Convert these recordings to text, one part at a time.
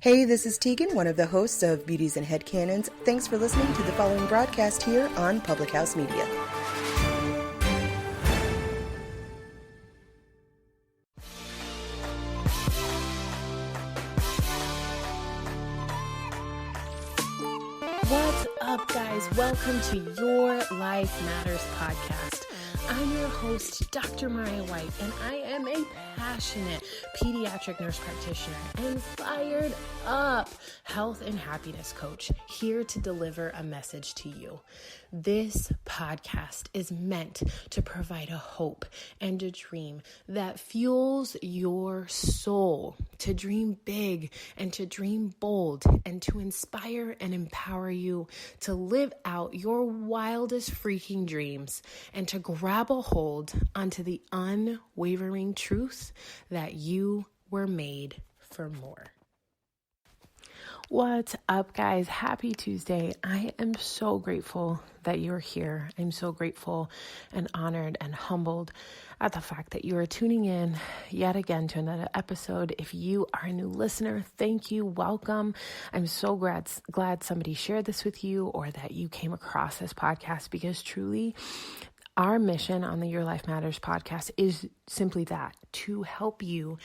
Hey, this is Tegan, one of the hosts of Beauties and Headcanons. Thanks for listening to the following broadcast here on Public House Media. What's up, guys? Welcome to Your Life Matters podcast. I'm your host, Dr. Mariah White, and I am a passionate pediatric nurse practitioner and fired up health and happiness coach, here to deliver a message to you. This podcast is meant to provide a hope and a dream that fuels your soul to dream big and to dream bold and to inspire and empower you to live out your wildest freaking dreams and to grab a hold onto the unwavering truth that you were made for more. What's up, guys? Happy Tuesday. I am so grateful that you're here. I'm so grateful and honored and humbled at the fact that you are tuning in yet again to another episode. If you are a new listener, thank you. Welcome. I'm so glad somebody shared this with you or that you came across this podcast, because truly our mission on the Your Life Matters podcast is simply that, to help you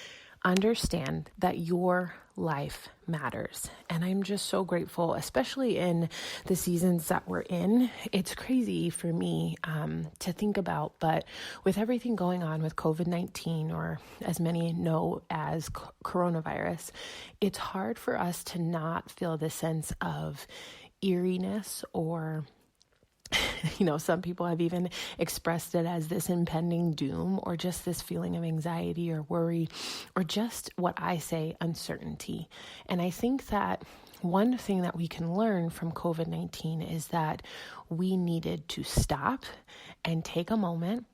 understand that your life matters. And I'm just so grateful, especially in the seasons that we're in. It's crazy for me to think about, but with everything going on with COVID-19, or as many know as coronavirus, it's hard for us to not feel this sense of eeriness, or some people have even expressed it as this impending doom, or just this feeling of anxiety or worry, or just what I say, uncertainty. And I think that one thing that we can learn from COVID-19 is that we needed to stop and take a moment.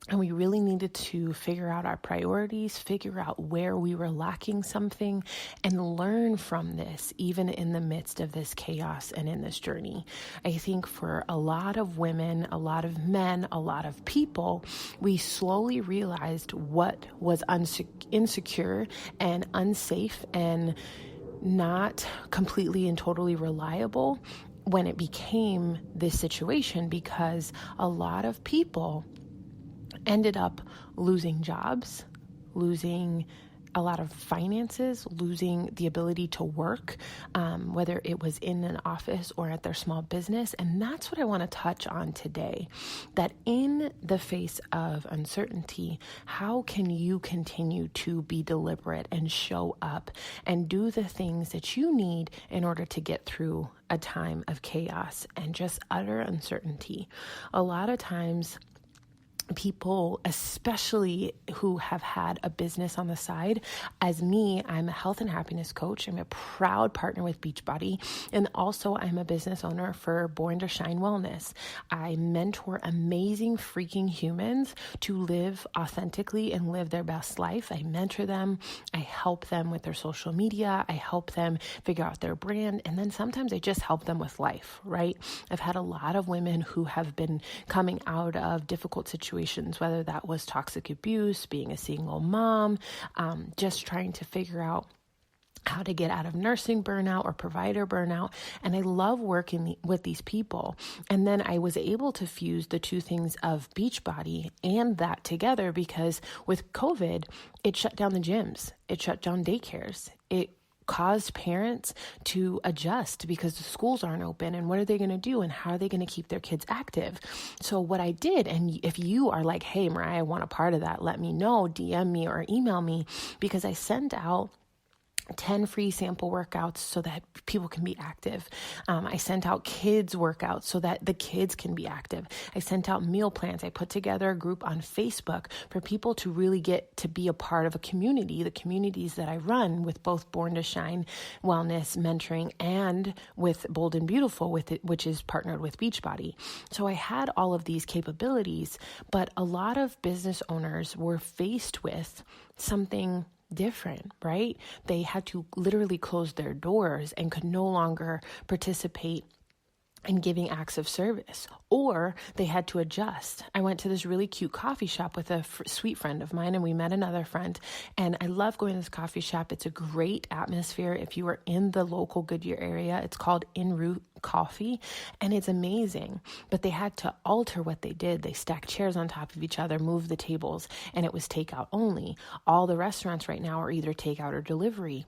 And we really needed to figure out our priorities, figure out where we were lacking something, and learn from this, even in the midst of this chaos and in this journey. I think for a lot of women, a lot of men, a lot of people, we slowly realized what was insecure and unsafe and not completely and totally reliable when it became this situation, because a lot of people ended up losing jobs, losing a lot of finances, losing the ability to work, whether it was in an office or at their small business. And that's what I want to touch on today, that in the face of uncertainty, how can you continue to be deliberate and show up and do the things that you need in order to get through a time of chaos and just utter uncertainty? A lot of times, people, especially who have had a business on the side, as me, I'm a health and happiness coach. I'm a proud partner with Beachbody, and also I'm a business owner for Born to Shine Wellness. I mentor amazing freaking humans to live authentically and live their best life. I mentor them. I help them with their social media. I help them figure out their brand. And then sometimes I just help them with life, right? I've had a lot of women who have been coming out of difficult situations, whether that was toxic abuse, being a single mom, just trying to figure out how to get out of nursing burnout or provider burnout. And I love working with these people. And then I was able to fuse the two things of Beachbody and that together, because with COVID, it shut down the gyms, it shut down daycares, it caused parents to adjust because the schools aren't open, and what are they going to do, and how are they going to keep their kids active? So what I did, and if you are like, hey, Mariah, I want a part of that, let me know, DM me or email me, because I sent out 10 free sample workouts so that people can be active. I sent out kids workouts so that the kids can be active. I sent out meal plans. I put together a group on Facebook for people to really get to be a part of a community, the communities that I run with both Born to Shine Wellness mentoring and with Bold and Beautiful, which is partnered with Beachbody. So I had all of these capabilities, but a lot of business owners were faced with something different, right? They had to literally close their doors and could no longer participate and giving acts of service, or they had to adjust. I went to this really cute coffee shop with a sweet friend of mine, and we met another friend, and I love going to this coffee shop. It's a great atmosphere. If you are in the local Goodyear area, it's called En Route Coffee, and it's amazing. But they had to alter what they did. They stacked chairs on top of each other, moved the tables, and it was takeout only. All the restaurants right now are either takeout or delivery.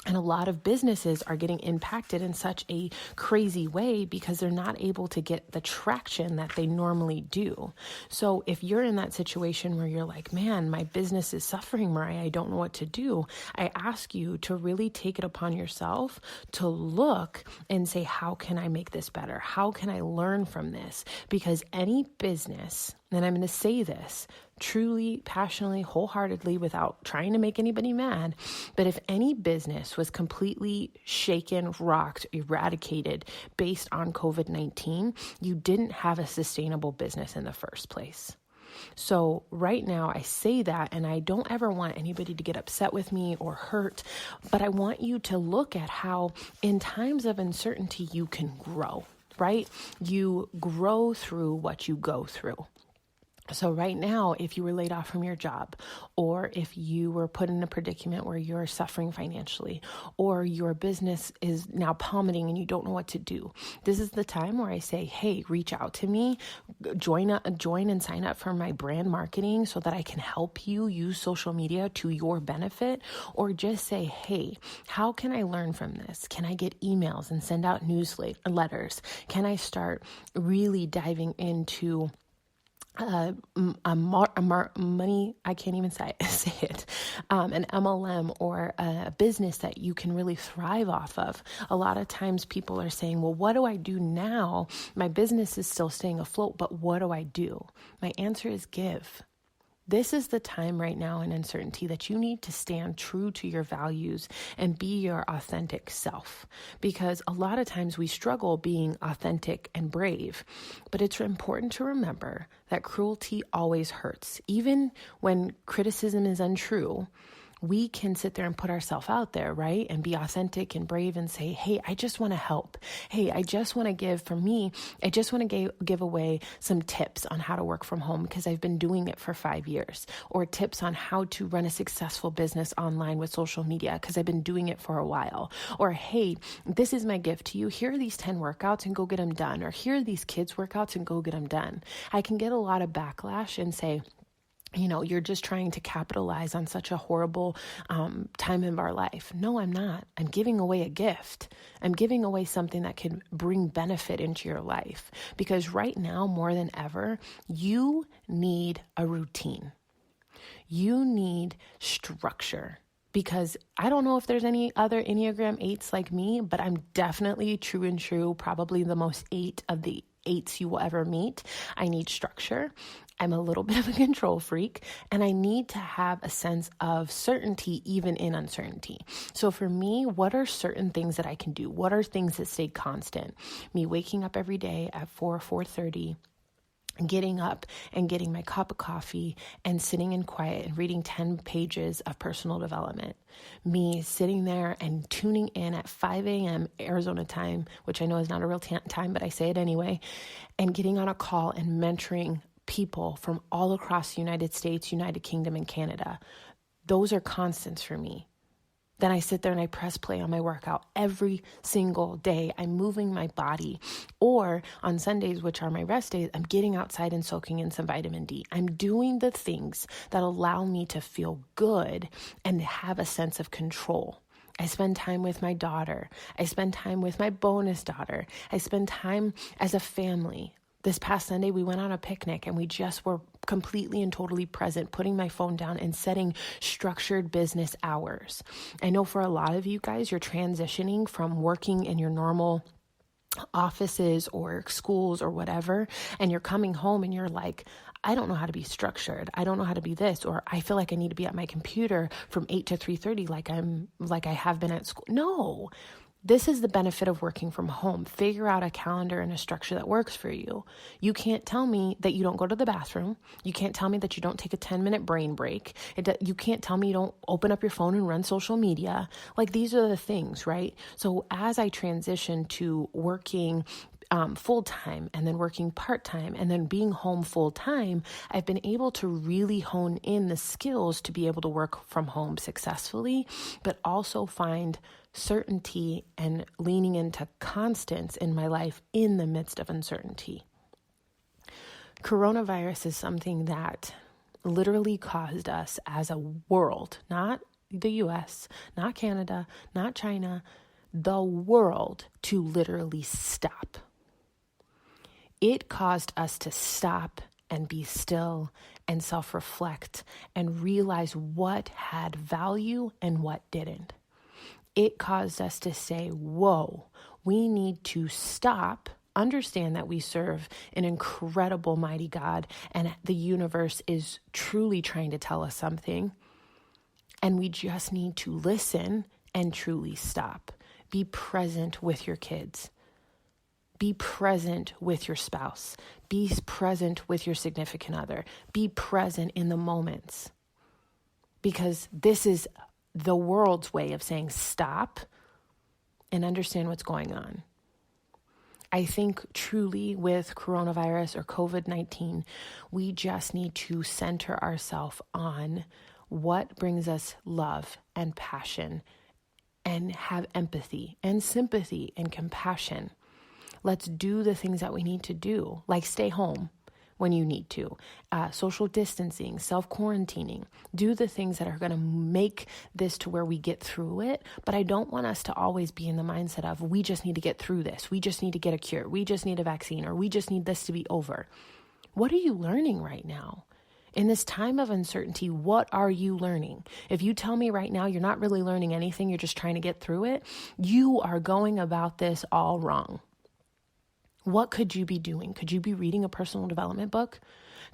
And a lot of businesses are getting impacted in such a crazy way because they're not able to get the traction that they normally do. So if you're in that situation where you're like, man, my business is suffering, Mariah, I don't know what to do, I ask you to really take it upon yourself to look and say, how can I make this better? How can I learn from this? Because any business, and I'm going to say this truly, passionately, wholeheartedly, without trying to make anybody mad, but if any business was completely shaken, rocked, eradicated based on COVID-19, you didn't have a sustainable business in the first place. So right now I say that, and I don't ever want anybody to get upset with me or hurt, but I want you to look at how in times of uncertainty you can grow, right? You grow through what you go through. So right now, if you were laid off from your job, or if you were put in a predicament where you're suffering financially, or your business is now plummeting and you don't know what to do, this is the time where I say, hey, reach out to me, join and sign up for my brand marketing so that I can help you use social media to your benefit, or just say, hey, how can I learn from this? Can I get emails and send out newsletters? Can I start really diving into money, I can't even say it, an MLM or a business that you can really thrive off of? A lot of times people are saying, well, what do I do now? My business is still staying afloat, but what do I do? My answer is give. This is the time right now in uncertainty that you need to stand true to your values and be your authentic self. Because a lot of times we struggle being authentic and brave, but it's important to remember that cruelty always hurts. Even when criticism is untrue, we can sit there and put ourselves out there, right? And be authentic and brave and say, hey, I just want to help. Hey, I just want to give. For me, I just want to give away some tips on how to work from home because I've been doing it for 5 years, or tips on how to run a successful business online with social media because I've been doing it for a while. Or, hey, this is my gift to you. Here are these 10 workouts and go get them done. Or here are these kids workouts and go get them done. I can get a lot of backlash and say, you know, you're just trying to capitalize on such a horrible time of our life. No, I'm not. I'm giving away a gift. I'm giving away something that can bring benefit into your life. Because right now, more than ever, you need a routine. You need structure. Because I don't know if there's any other Enneagram 8s like me, but I'm definitely true and true, probably the most 8 of the 8s you will ever meet. I need structure. I'm a little bit of a control freak, and I need to have a sense of certainty even in uncertainty. So for me, what are certain things that I can do? What are things that stay constant? Me waking up every day at 4:30, getting up and getting my cup of coffee and sitting in quiet and reading 10 pages of personal development. Me sitting there and tuning in at 5 a.m. Arizona time, which I know is not a real time, but I say it anyway, and getting on a call and mentoring people from all across the United States, United Kingdom, and Canada. Those are constants for me. Then I sit there and I press play on my workout every single day. I'm moving my body. Or on Sundays, which are my rest days, I'm getting outside and soaking in some vitamin D. I'm doing the things that allow me to feel good and have a sense of control. I spend time with my daughter. I spend time with my bonus daughter. I spend time as a family. This past Sunday, we went on a picnic and we just were completely and totally present, putting my phone down and setting structured business hours. I know for a lot of you guys, you're transitioning from working in your normal offices or schools or whatever, and you're coming home and you're like, I don't know how to be structured. I don't know how to be this, or I feel like I need to be at my computer from 8 to 3:30 like I have been at school. No. This is the benefit of working from home. Figure out a calendar and a structure that works for you. You can't tell me that you don't go to the bathroom. You can't tell me that you don't take a 10-minute brain break. You can't tell me you don't open up your phone and run social media. Like, these are the things, right? So as I transition to working full-time and then working part-time and then being home full-time, I've been able to really hone in the skills to be able to work from home successfully, but also find certainty and leaning into constance in my life in the midst of uncertainty. Coronavirus is something that literally caused us as a world, not the US, not Canada, not China, the world, to literally stop. It caused us to stop and be still and self-reflect and realize what had value and what didn't. It caused us to say, whoa, we need to stop, understand that we serve an incredible, mighty God, and the universe is truly trying to tell us something. And we just need to listen and truly stop. Be present with your kids. Be present with your spouse. Be present with your significant other. Be present in the moments. Because this is the world's way of saying stop and understand what's going on. I think truly with coronavirus or COVID-19, we just need to center ourselves on what brings us love and passion and have empathy and sympathy and compassion. Let's do the things that we need to do, like stay home when you need to, social distancing, self-quarantining, do the things that are going to make this to where we get through it. But I don't want us to always be in the mindset of, we just need to get through this. We just need to get a cure. We just need a vaccine, or we just need this to be over. What are you learning right now? In this time of uncertainty, what are you learning? If you tell me right now you're not really learning anything, you're just trying to get through it, you are going about this all wrong. What could you be doing? Could you be reading a personal development book?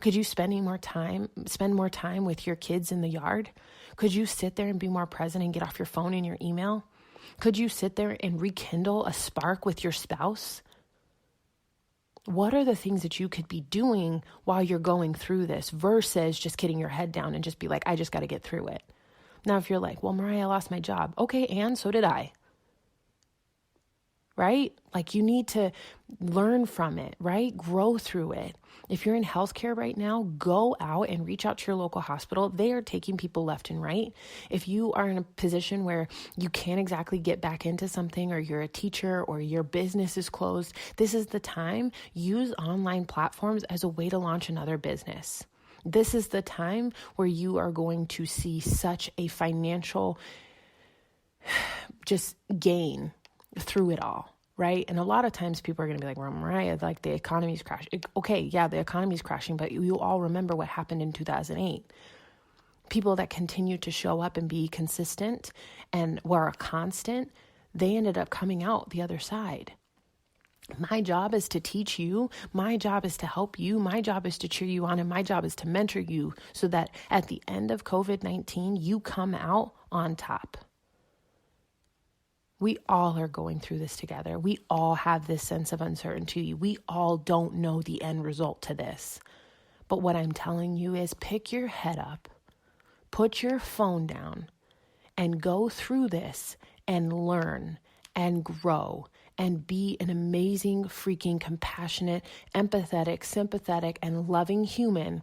Could you spend more time with your kids in the yard? Could you sit there and be more present and get off your phone and your email? Could you sit there and rekindle a spark with your spouse? What are the things that you could be doing while you're going through this versus just getting your head down and just be like, I just got to get through it. Now, if you're like, well, Mariah, I lost my job. Okay, and so did I. Right? Like, you need to learn from it, right? Grow through it. If you're in healthcare right now, go out and reach out to your local hospital. They are taking people left and right. If you are in a position where you can't exactly get back into something, or you're a teacher, or your business is closed, this is the time. Use online platforms as a way to launch another business. This is the time where you are going to see such a financial just gain through it all, right? And a lot of times people are going to be like, well, Mariah, like, the economy's crashing. Okay, yeah, the economy's crashing, but you all remember what happened in 2008. People that continue to show up and be consistent and were a constant, they ended up coming out the other side. My job is to teach you. My job is to help you. My job is to cheer you on. And my job is to mentor you so that at the end of COVID-19, you come out on top. We all are going through this together. We all have this sense of uncertainty. We all don't know the end result to this. But what I'm telling you is, pick your head up, put your phone down, and go through this and learn and grow and be an amazing, freaking compassionate, empathetic, sympathetic, and loving human.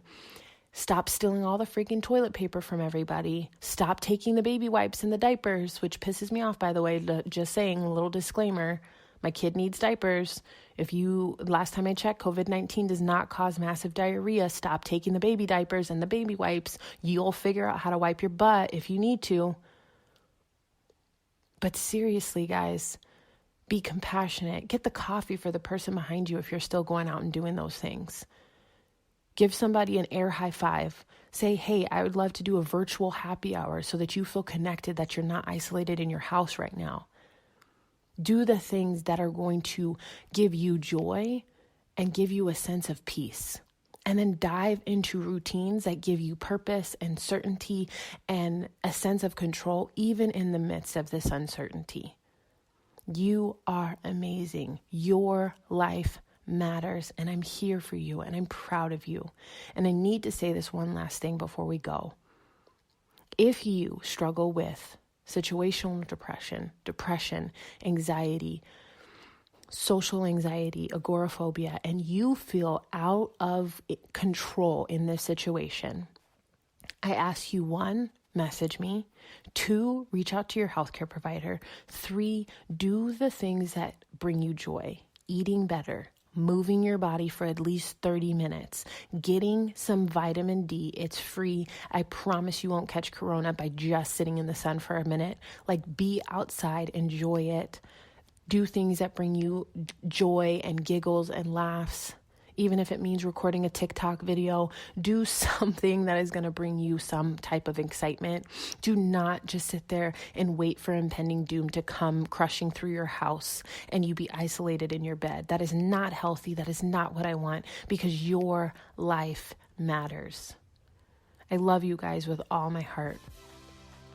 Stop stealing all the freaking toilet paper from everybody. Stop taking the baby wipes and the diapers, which pisses me off, by the way. Just saying, a little disclaimer. My kid needs diapers. Last time I checked, COVID-19 does not cause massive diarrhea. Stop taking the baby diapers and the baby wipes. You'll figure out how to wipe your butt if you need to. But seriously, guys, be compassionate. Get the coffee for the person behind you if you're still going out and doing those things. Give somebody an air high five. Say, hey, I would love to do a virtual happy hour so that you feel connected, that you're not isolated in your house right now. Do the things that are going to give you joy and give you a sense of peace. And then dive into routines that give you purpose and certainty and a sense of control, even in the midst of this uncertainty. You are amazing. Your life matters, and I'm here for you, and I'm proud of you. And I need to say this one last thing before we go. If you struggle with situational depression, anxiety, social anxiety, agoraphobia, and you feel out of control in this situation, I ask you, 1, message me. 2, reach out to your healthcare provider. 3, do the things that bring you joy. Eating better, moving your body for at least 30 minutes, getting some vitamin D. It's free. I promise you won't catch corona by just sitting in the sun for a minute. Like, be outside, enjoy it. Do things that bring you joy and giggles and laughs. Even if it means recording a TikTok video, do something that is going to bring you some type of excitement. Do not just sit there and wait for impending doom to come crushing through your house and you be isolated in your bed. That is not healthy. That is not what I want, because your life matters. I love you guys with all my heart.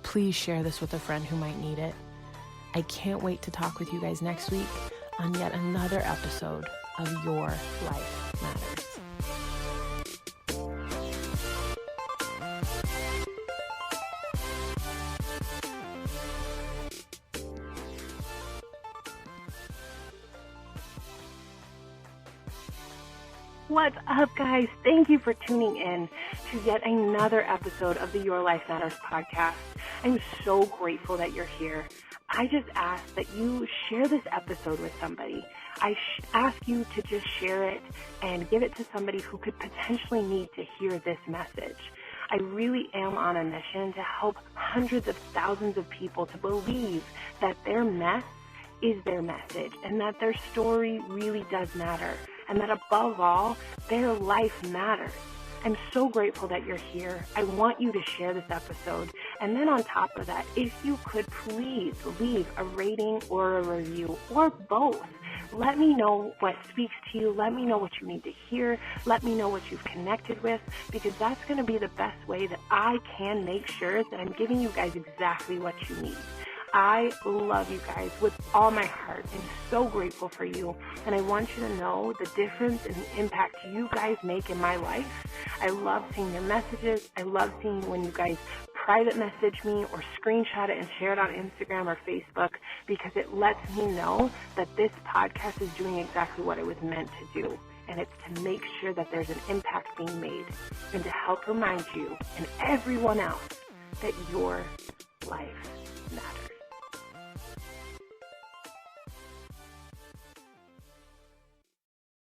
Please share this with a friend who might need it. I can't wait to talk with you guys next week on yet another episode of Your Life Matters. What's up, guys? Thank you for tuning in to yet another episode of the Your Life Matters podcast. I'm so grateful that you're here. I just ask that you share this episode with somebody. I ask you to just share it and give it to somebody who could potentially need to hear this message. I really am on a mission to help hundreds of thousands of people to believe that their mess is their message and that their story really does matter, and that above all, their life matters. I'm so grateful that you're here. I want you to share this episode. And then on top of that, if you could please leave a rating or a review, or both. Let me know what speaks to you. Let me know what you need to hear. Let me know what you've connected with, because that's going to be the best way that I can make sure that I'm giving you guys exactly what you need. I love you guys with all my heart. I'm so grateful for you, and I want you to know the difference and the impact you guys make in my life. I love seeing your messages. I love seeing when you guys private message me or screenshot it and share it on Instagram or Facebook, because it lets me know that this podcast is doing exactly what it was meant to do. And it's to make sure that there's an impact being made, and to help remind you and everyone else that your life matters.